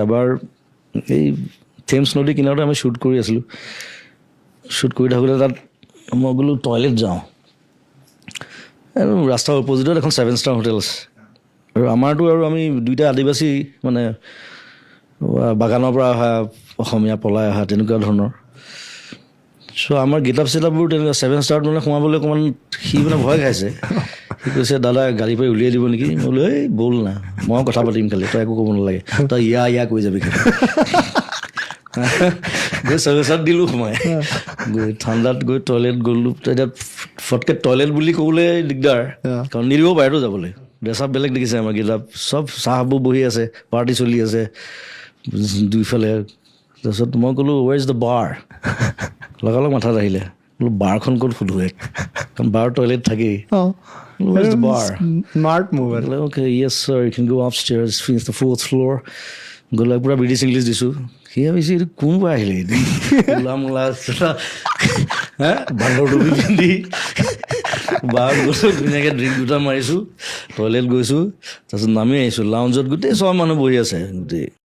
এবাৰ এই থেমছ নদী কিনাৰতে আমি শ্বুট কৰি আছিলোঁ শ্বুট কৰি থাকোঁতে তাত মই বোলো টয়লেট যাওঁ আৰু ৰাস্তাৰ অপজিটত এখন 7 ষ্টাৰ হোটেল আছে আৰু আমাৰতো আৰু আমি দুইটা আদিবাসী মানে বাগানৰ পৰা অহা অসমীয়া পলাই অহা তেনেকুৱা ধৰণৰ চ' আমাৰ গেটআপ চেটআপবোৰ তেনেকুৱা 7 ষ্টাৰত মানে সোমাবলৈ অকণমান সি মানে ভয় খাইছে সি কৈছে দাদা গাড়ী পৰা উলিয়াই দিব নেকি মই বোলো এই ব'ল না মই কথা পাতিম খালি তই একো ক'ব নালাগে তই ইয়া কৈ যাবি খালি গৈ 7 ষ্টাৰত দিলোঁ সোমাই গৈ ঠাণ্ডাত গৈ টয়লেট গ'লোঁ এতিয়া ফটকৈ টয়লেট বুলি ক'বলৈ দিগদাৰ কাৰণ নিদিব পাৰেতো যাবলৈ ড্ৰেছ আপ বেলেগ দেখিছে আমাৰ গেটআপ চব চাহবোৰ বহি আছে পাৰ্টি চলি আছে দুইফালে তাৰপিছত মই ক'লোঁ ৱেৰ ইজ দ্য বাৰ লগালগ মাথাত আহিলে বোলো বাৰখন ক'ত সোধোঁ কাৰণ বাৰ টয়লেট থাকেই where is the bar smart move okay yes sir you can go up stairs finish the 4th floor গ'লে পূৰা ব্ৰিটিছ ইংলিছ দিছোঁ সি ভাবিছে এইটো কোনবা আহিলে মূলা মূলা বান্দৰ টুপি পিন্ধি বাৰ গৈছোঁ ধুনীয়াকৈ ড্ৰিংক দুটা মাৰিছোঁ টয়লেট গৈছোঁ তাৰপিছত নামি আহিছোঁ লাউঞ্জত গোটেই চব মানুহ বহি আছে গোটেই